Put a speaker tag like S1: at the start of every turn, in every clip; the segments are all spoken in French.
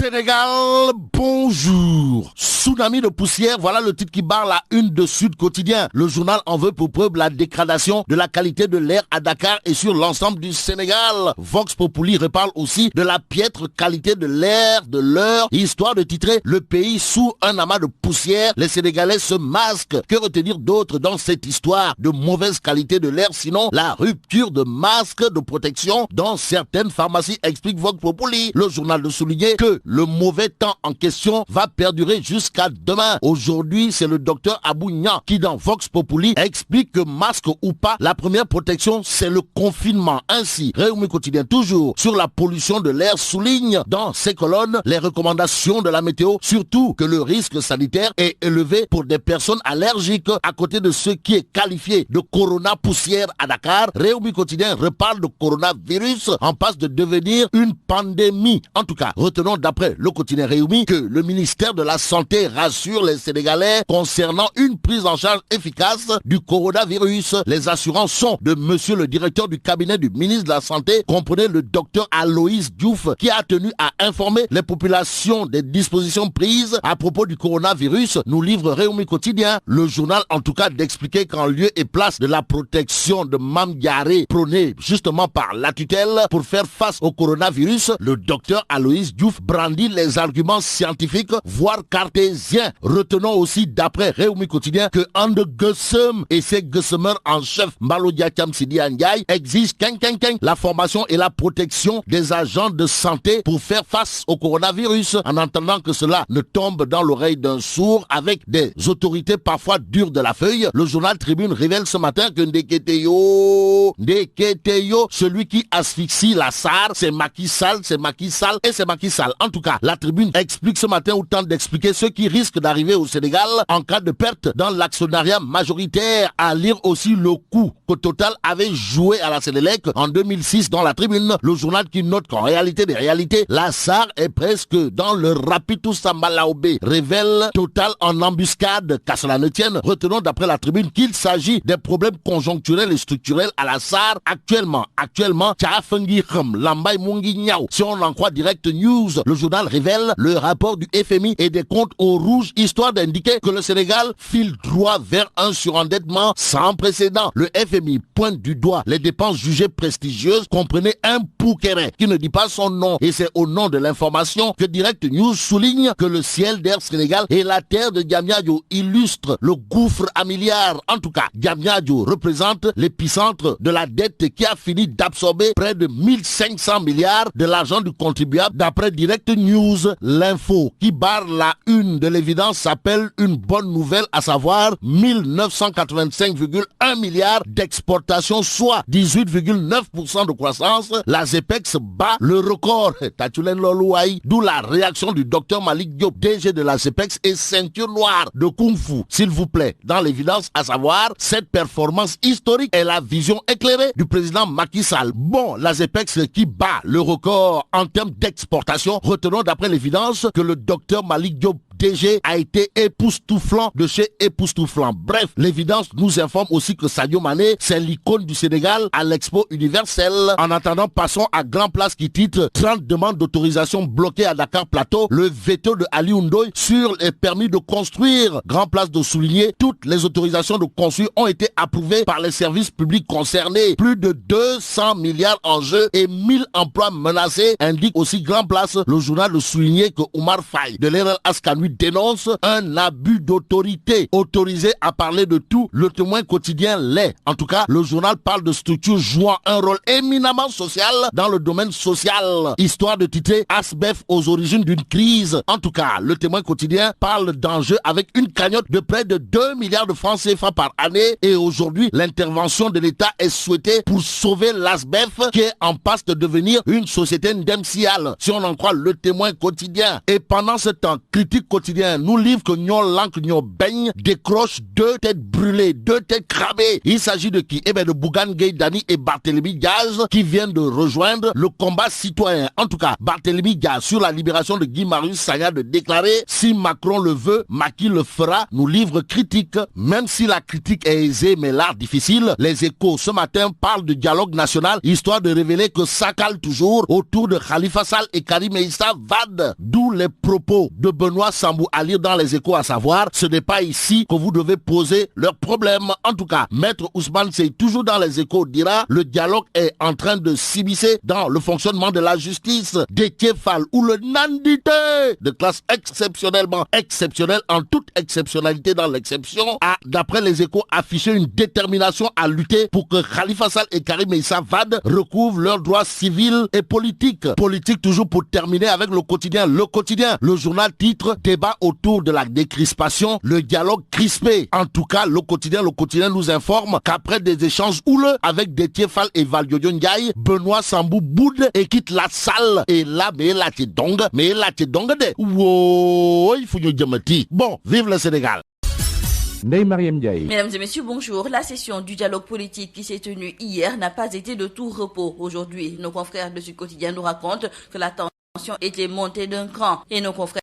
S1: Sénégal, bonjour. Tsunami de poussière, voilà le titre qui barre la une de Sud Quotidien. Le journal en veut pour preuve la dégradation de la qualité de l'air à Dakar et sur l'ensemble du Sénégal. Vox Populi reparle aussi de la piètre qualité de l'air, de l'heure, histoire de titrer le pays sous un amas de poussière. Les Sénégalais se masquent. Que retenir d'autre dans cette histoire de mauvaise qualité de l'air, sinon la rupture de masques de protection dans certaines pharmacies, explique Vox Populi. Le journal de souligner que le mauvais temps en question va perdurer jusqu'à demain. Aujourd'hui, c'est le docteur Abou Niang qui, dans Vox Populi, explique que masque ou pas, la première protection, c'est le confinement. Ainsi, Réumi Quotidien, toujours sur la pollution de l'air, souligne dans ses colonnes les recommandations de la météo, surtout que le risque sanitaire est élevé pour des personnes allergiques. À côté de ce qui est qualifié de corona poussière à Dakar, Réumi Quotidien reparle de coronavirus en passe de devenir une pandémie. En tout cas, retenons d'après le quotidien Réumi que le ministère de la Santé rassure les Sénégalais concernant une prise en charge efficace du coronavirus. Les assurances sont de monsieur le directeur du cabinet du ministre de la Santé, comprenez le docteur Aloïs Diouf, qui a tenu à informer les populations des dispositions prises à propos du coronavirus, nous livre Réumi Quotidien. Le journal en tout cas d'expliquer qu'en lieu et place de la protection de Mame Diarra prônée justement par la tutelle pour faire face au coronavirus, le docteur Aloïs Diouf brandit les arguments scientifiques, voire cartésiens. Retenons aussi d'après Réumi Quotidien que Ande Guessem et ses Guessemeurs en chef Mbalo Diakam Sidi Ndiaye exigent la formation et la protection des agents de santé pour faire face au coronavirus, en entendant que cela ne tombe dans l'oreille d'un sourd avec des autorités parfois dures de la feuille. Le journal Tribune révèle ce matin que Ndeketeyo, celui qui asphyxie la SAR, c'est Macky Sall. En tout cas, la Tribune explique ce matin ou tente d'expliquer ce qui risque d'arriver au Sénégal en cas de perte dans l'actionnariat majoritaire. À lire aussi le coup que Total avait joué à la Sénélec en 2006 dans la Tribune. Le journal qui note qu'en réalité des réalités, la SAR est presque dans le Rapitou Sambalaobé. Révèle Total en embuscade, qu'à cela ne tienne. Retenons d'après la Tribune qu'il s'agit des problèmes conjoncturels et structurels à la SAR actuellement. Si on en croit Direct News, le journal révèle le rapport du FMI et des comptes au rouge, histoire d'indiquer que le Sénégal file droit vers un surendettement sans précédent. Le FMI pointe du doigt les dépenses jugées prestigieuses, comprenez un Poukéré qui ne dit pas son nom, et c'est au nom de l'information que Direct News souligne que le ciel d'Air Sénégal et la terre de Diamniadio illustrent le gouffre à milliards. En tout cas, Diamniadio représente l'épicentre de la dette qui a fini d'absorber près de 1500 milliards de l'argent du contribuable. D'après Direct News, l'info qui barre la une de l'évidence s'appelle une bonne nouvelle, à savoir 1985,1 milliards d'exportation, soit 18,9% de croissance. La ZEPEX bat le record. D'où la réaction du docteur Malik Diop, DG de la ZEPEX et ceinture noire de Kung Fu. S'il vous plaît, dans l'évidence, à savoir, cette performance historique est la vision éclairée du président Macky Sall. Bon, la ZEPEX qui bat le record en termes d'exportation. Retenons d'après l'évidence que le docteur Malik Diop, DG, a été époustouflant de chez époustouflant. Bref, l'évidence nous informe aussi que Sadio Mané, c'est l'icône du Sénégal à l'Expo universelle. En attendant, passons à Grand Place qui titre 30 demandes d'autorisation bloquées à Dakar Plateau, le veto de Ali Oundoy sur les permis de construire. Grand Place de souligner, toutes les autorisations de construire ont été approuvées par les services publics concernés. Plus de 200 milliards en jeu et 1000 emplois menacés, indique aussi Grand Place. Le journal de souligner que Oumar Faye de l'RL Askanui dénonce un abus d'autorité. Autorisé à parler de tout, le Témoin quotidien l'est. En tout cas, le journal parle de structures jouant un rôle éminemment social dans le domaine social. Histoire de titrer Asbef aux origines d'une crise. En tout cas, le Témoin quotidien parle d'enjeux avec une cagnotte de près de 2 milliards de francs CFA par année, et aujourd'hui, l'intervention de l'État est souhaitée pour sauver l'Asbef qui est en passe de devenir une société ndemsiale, si on en croit le Témoin quotidien. Et pendant ce temps, Critique quotidien quotidien nous livre que Nyon Lank Nyon Beigne décroche 2 têtes brûlées, 2 têtes cramées. Il s'agit de qui? Eh bien de Bougane Gueye Dany et Barthélémy Diaz qui viennent de rejoindre le combat citoyen. En tout cas, Barthélémy Diaz sur la libération de Guy Marius Sagna de déclarer si Macron le veut, Macky le fera, nous livre critique. Même si la critique est aisée mais l'art difficile, les Échos ce matin parlent de dialogue national histoire de révéler que ça cale toujours autour de Khalifa Sall et Karim Meïssa Wade. D'où les propos de Benoît Sambou à lire dans les Échos, à savoir, ce n'est pas ici que vous devez poser leurs problèmes. En tout cas, Maître Ousmane Sey, toujours dans les Échos, dira le dialogue est en train de s'immiscer dans le fonctionnement de la justice. Déthié Fall ou le nandité de classe exceptionnellement exceptionnelle, en toute exceptionnalité dans l'exception, a, d'après les Échos, affiché une détermination à lutter pour que Khalifa Sall et Karim Meïssa Wade recouvrent leurs droits civils et politiques. Politique toujours pour terminer avec le quotidien. Le quotidien, le journal titre débat autour de la décrispation, le dialogue crispé. En tout cas, le quotidien nous informe qu'après des échanges houleux avec Déthié Fall et Valdiodio Ndiaye, Benoît Sambou boude et quitte la salle. Et là, mais là, tu donc de. Wow, il faut nous dire. Bon, vive le Sénégal.
S2: Mesdames et messieurs, bonjour. La session du dialogue politique qui s'est tenue hier n'a pas été de tout repos. Aujourd'hui, nos confrères de Sud Quotidien nous racontent que la tension était montée d'un cran et nos confrères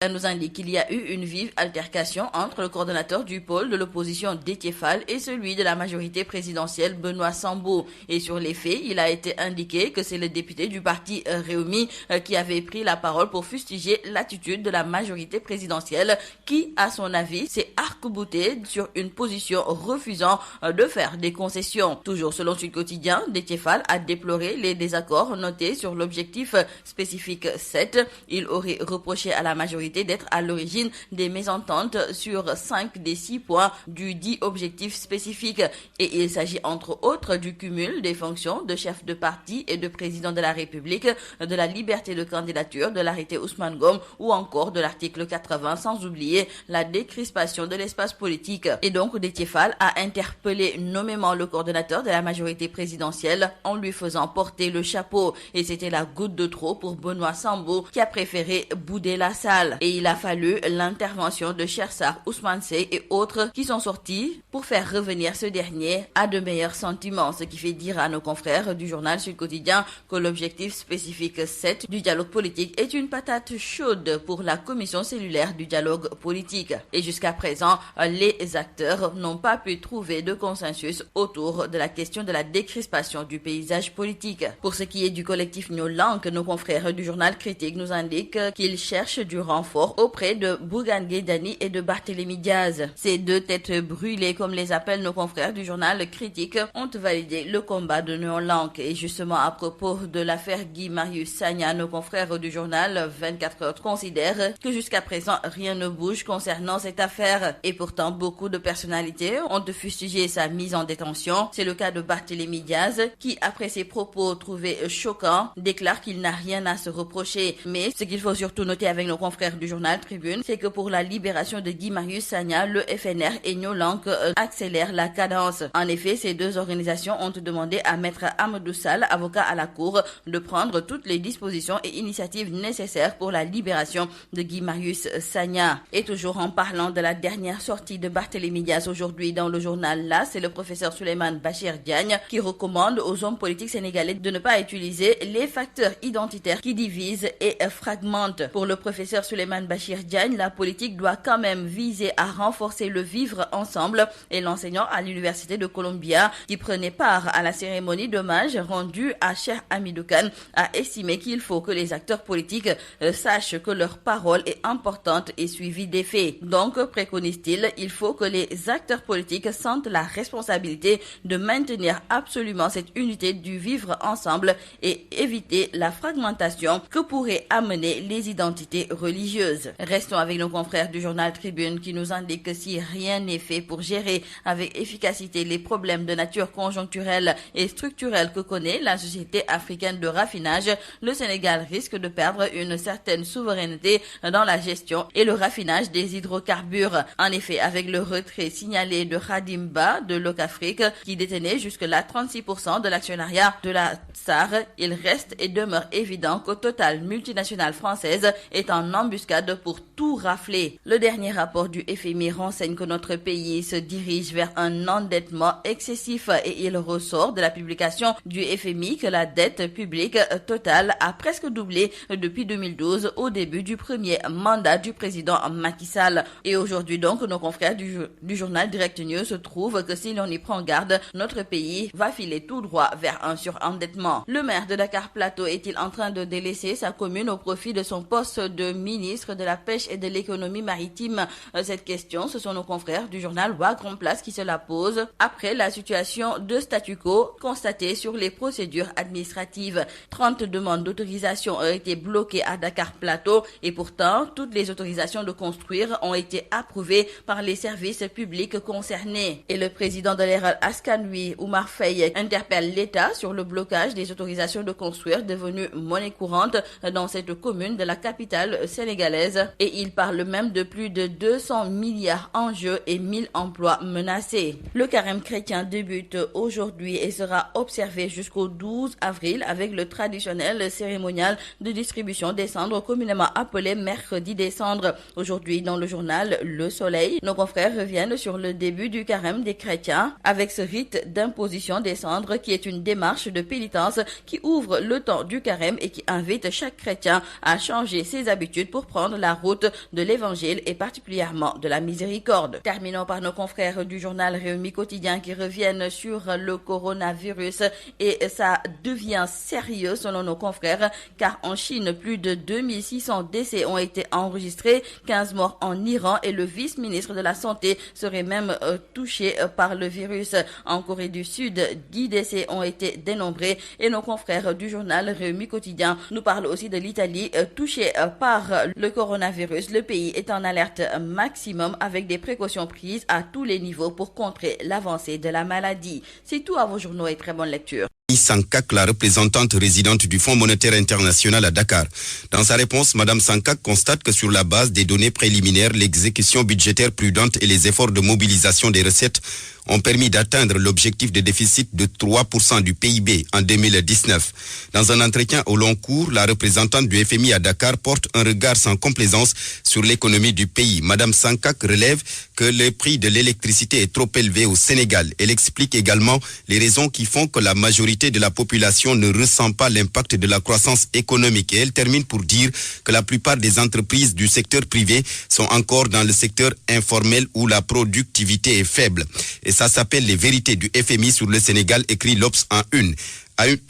S2: nous indique qu'il y a eu une vive altercation entre le coordonnateur du pôle de l'opposition Déthié Fall et celui de la majorité présidentielle Benoît Sambou. Et sur les faits, il a été indiqué que c'est le député du parti Rewmi qui avait pris la parole pour fustiger l'attitude de la majorité présidentielle qui, à son avis, s'est arc-bouté sur une position refusant de faire des concessions. Toujours selon Sud Quotidien, Déthié Fall a déploré les désaccords notés sur l'objectif spécifique 7. Il aurait reproché à la majorité d'être à l'origine des mésententes sur 5 des 6 points du dit objectif spécifique. Et il s'agit entre autres du cumul des fonctions de chef de parti et de président de la République, de la liberté de candidature, de l'arrêté Ousmane Gom ou encore de l'article 80, sans oublier la décrispation de l'espace politique. Et donc Déthié Fall a interpellé nommément le coordonnateur de la majorité présidentielle en lui faisant porter le chapeau. Et c'était la goutte de trop pour Benoît Sambou qui a préféré bouder la salle. Et il a fallu l'intervention de Chersar, Ousmane Sey et autres qui sont sortis pour faire revenir ce dernier à de meilleurs sentiments. Ce qui fait dire à nos confrères du journal Sud Quotidien que l'objectif spécifique 7 du dialogue politique est une patate chaude pour la commission cellulaire du dialogue politique. Et jusqu'à présent, les acteurs n'ont pas pu trouver de consensus autour de la question de la décrispation du paysage politique. Pour ce qui est du collectif Nyon Lank, nos confrères du journal Critique nous indiquent qu'ils cherchent du renfort auprès de Bougane Gueye Dany et de Barthélémy Diaz. Ces 2 têtes brûlées, comme les appellent nos confrères du journal Critique, ont validé le combat de Nyon Lank. Et justement, à propos de l'affaire Guy Marius Sagna, nos confrères du journal 24 heures considèrent que jusqu'à présent, rien ne bouge concernant cette affaire. Et pourtant, beaucoup de personnalités ont fustigé sa mise en détention. C'est le cas de Barthélémy Diaz, qui, après ses propos trouvés choquants, déclare qu'il n'a rien à se reprocher. Mais ce qu'il faut surtout noter avec nos confrères du journal Tribune, c'est que pour la libération de Guy Marius Sagna, le FNR et Nyon Lank accélèrent la cadence. En effet, ces 2 organisations ont demandé à Maître Amadou Sall, avocat à la Cour, de prendre toutes les dispositions et initiatives nécessaires pour la libération de Guy Marius Sagna. Et toujours en parlant de la dernière sortie de Barthélémy Diaz aujourd'hui dans le journal là, c'est le professeur Souleymane Bachir Diagne qui recommande aux hommes politiques sénégalais de ne pas utiliser les facteurs identitaires qui divisent et fragmentent. Pour le professeur Souleymane Bachir Diagne, la politique doit quand même viser à renforcer le vivre ensemble. Et l'enseignant à l'université de Columbia qui prenait part à la cérémonie d'hommage rendue à Cheikh Hamidou Kane a estimé qu'il faut que les acteurs politiques sachent que leur parole est importante et suivie des faits. Donc, préconise-t-il, il faut que les acteurs politiques sentent la responsabilité de maintenir absolument cette unité du vivre ensemble et éviter la fragmentation que pourraient amener les identités religieuses. Restons avec nos confrères du journal Tribune qui nous indiquent que si rien n'est fait pour gérer avec efficacité les problèmes de nature conjoncturelle et structurelle que connaît la société africaine de raffinage, le Sénégal risque de perdre une certaine souveraineté dans la gestion et le raffinage des hydrocarbures. En effet, avec le retrait signalé de Khadimba de Locafrique qui détenait jusque-là 36% de l'actionnariat de la SAR, il reste et demeure évident qu'au total multinationale française est en embuscade embuscade pour tout rafler. Le dernier rapport du FMI renseigne que notre pays se dirige vers un endettement excessif et il ressort de la publication du FMI que la dette publique totale a presque doublé depuis 2012 au début du premier mandat du président Macky Sall. Et aujourd'hui donc, nos confrères du journal Direct News se trouvent que si l'on y prend garde, notre pays va filer tout droit vers un surendettement. Le maire de Dakar Plateau est-il en train de délaisser sa commune au profit de son poste de ministre de la Pêche et de l'économie maritime? Cette question, ce sont nos confrères du journal Grand Place qui se la posent après la situation de statu quo constatée sur les procédures administratives. 30 demandes d'autorisation ont été bloquées à Dakar Plateau et pourtant, toutes les autorisations de construire ont été approuvées par les services publics concernés. Et le président de l'Hérald Askanui, Oumar Faye, interpelle l'État sur le blocage des autorisations de construire devenues monnaie courante dans cette commune de la capitale sénégalaise. Et il parle même de plus de 200 milliards en jeu et 1000 emplois menacés. Le carême chrétien débute aujourd'hui et sera observé jusqu'au 12 avril avec le traditionnel cérémonial de distribution des cendres communément appelé mercredi des cendres. Aujourd'hui, dans le journal Le Soleil, nos confrères reviennent sur le début du carême des chrétiens avec ce rite d'imposition des cendres qui est une démarche de pénitence qui ouvre le temps du carême et qui invite chaque chrétien à changer ses habitudes pour prendre la route de l'évangile et particulièrement de la miséricorde. Terminons par nos confrères du journal Réumi Quotidien qui reviennent sur le coronavirus et ça devient sérieux selon nos confrères car en Chine, plus de 2600 décès ont été enregistrés, 15 morts en Iran et le vice-ministre de la Santé serait même touché par le virus. En Corée du Sud, 10 décès ont été dénombrés et nos confrères du journal Réumi Quotidien nous parlent aussi de l'Italie touchée par le coronavirus. Le pays est en alerte maximum avec des précautions prises à tous les niveaux pour contrer l'avancée de la maladie. C'est tout à vos journaux et très bonne lecture.
S3: Sankak, la représentante résidente du Fonds monétaire international à Dakar. Dans sa réponse, Madame Sankak constate que sur la base des données préliminaires, l'exécution budgétaire prudente et les efforts de mobilisation des recettes ont permis d'atteindre l'objectif de déficit de 3% du PIB en 2019. Dans un entretien au long cours, la représentante du FMI à Dakar porte un regard sans complaisance sur l'économie du pays. Madame Sankak relève que le prix de l'électricité est trop élevé au Sénégal. Elle explique également les raisons qui font que la majorité de la population ne ressent pas l'impact de la croissance économique. Et elle termine pour dire que la plupart des entreprises du secteur privé sont encore dans le secteur informel où la productivité est faible. Et ça s'appelle les vérités du FMI sur le Sénégal, écrit l'Obs en une.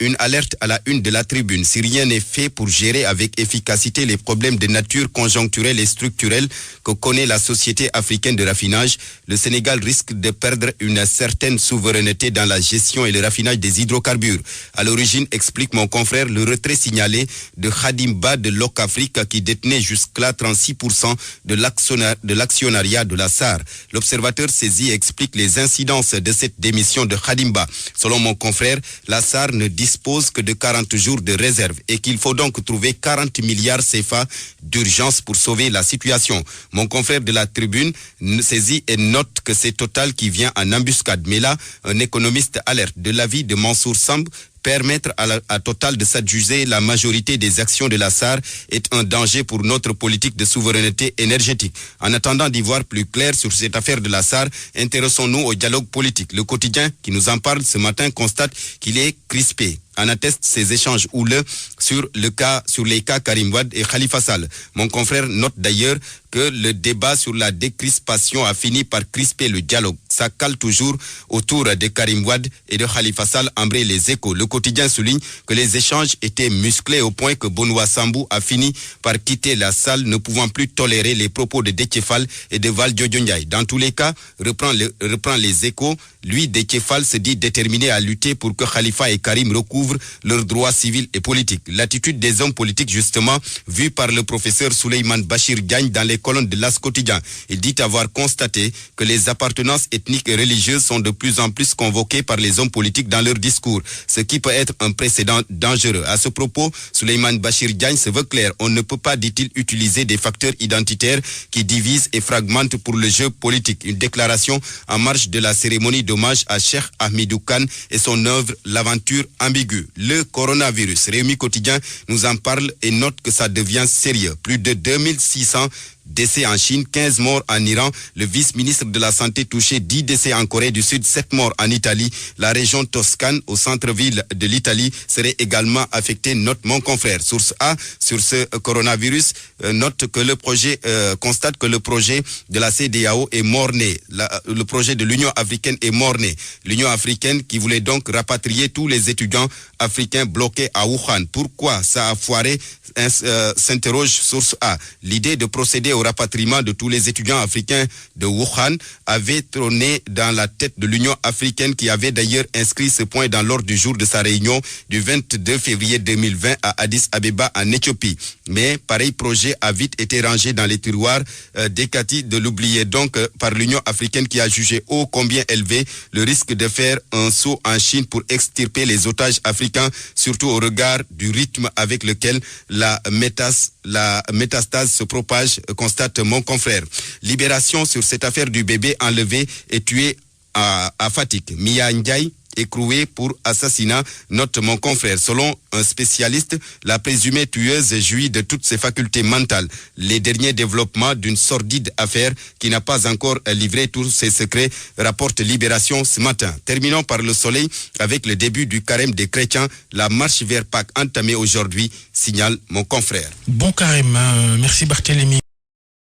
S3: Une alerte à la une de la Tribune. Si rien n'est fait pour gérer avec efficacité les problèmes de nature conjoncturelle et structurelle que connaît la société africaine de raffinage, le Sénégal risque de perdre une certaine souveraineté dans la gestion et le raffinage des hydrocarbures. À l'origine, explique mon confrère, le retrait signalé de Khadimba de Locafrique qui détenait jusque-là 36% de l'actionnariat de la SAR. L'observateur saisi explique les incidences de cette démission de Khadimba. Selon mon confrère, la SAR ne dispose que de 40 jours de réserve et qu'il faut donc trouver 40 milliards CFA d'urgence pour sauver la situation. Mon confrère de la Tribune saisit et note que c'est Total qui vient en embuscade. Mais là, un économiste alerte de l'avis de Mansour Samb. Permettre à Total de s'adjuger la majorité des actions de la SAR est un danger pour notre politique de souveraineté énergétique. En attendant d'y voir plus clair sur cette affaire de la SAR, intéressons-nous au dialogue politique. Le quotidien qui nous en parle ce matin constate qu'il est crispé. En atteste ces échanges houleux sur les cas Karim Wade et Khalifa Sall. Mon confrère note d'ailleurs que le débat sur la décrispation a fini par crisper le dialogue. Ça cale toujours autour de Karim Wade et de Khalifa Sall, embraye les échos. Le quotidien souligne que les échanges étaient musclés au point que Benoît Sambou a fini par quitter la salle, ne pouvant plus tolérer les propos de Déthié Fall et de Valdiodio Ndiaye. Dans tous les cas, reprend les échos. Lui, Déthié Fall se dit déterminé à lutter pour que Khalifa et Karim recouvrent leurs droits civils et politiques. L'attitude des hommes politiques, justement, vue par le professeur Souleymane Bachir Diagne dans les colonnes de l'As quotidien. Il dit avoir constaté que les appartenances ethniques et religieuses sont de plus en plus convoquées par les hommes politiques dans leur discours, ce qui peut être un précédent dangereux. À ce propos, Souleymane Bachir Diagne se veut clair. On ne peut pas, dit-il, utiliser des facteurs identitaires qui divisent et fragmentent pour le jeu politique. Une déclaration en marge de la cérémonie de d'hommage à Cheikh Ahmedou Kane et son œuvre L'aventure ambiguë. Le coronavirus. Réumi Quotidien nous en parle et note que ça devient sérieux. Plus de 2600 décès en Chine, 15 morts en Iran. Le vice-ministre de la Santé touché, 10 décès en Corée du Sud, 7 morts en Italie. La région Toscane, au centre-ville de l'Italie, serait également affectée, note mon confrère. Source A, sur ce coronavirus, note que le projet, constate que le projet de la CEDEAO est mort-né. Le projet de l'Union africaine est mort-né. L'Union africaine qui voulait donc rapatrier tous les étudiants africains bloqués à Wuhan. Pourquoi ça a foiré, s'interroge source A. L'idée de procéder au rapatriement de tous les étudiants africains de Wuhan avait trôné dans la tête de l'Union africaine qui avait d'ailleurs inscrit ce point dans l'ordre du jour de sa réunion du 22 février 2020 à Addis Abeba en Éthiopie. Mais pareil projet a vite été rangé dans les tiroirs décatis de l'oublier donc par l'Union africaine qui a jugé ô combien élevé le risque de faire un saut en Chine pour extirper les otages africains, surtout au regard du rythme avec lequel la métastase se propage, constate mon confrère. Libération sur cette affaire du bébé enlevé et tué à Fatick. Mia Ndiaye écrouée pour assassinat, note mon confrère. Selon un spécialiste, la présumée tueuse jouit de toutes ses facultés mentales. Les derniers développements d'une sordide affaire qui n'a pas encore livré tous ses secrets, rapporte Libération ce matin. Terminons par Le Soleil avec le début du carême des chrétiens. La marche vers Pâques entamée aujourd'hui, signale mon confrère.
S4: Bon carême, merci Barthélémy.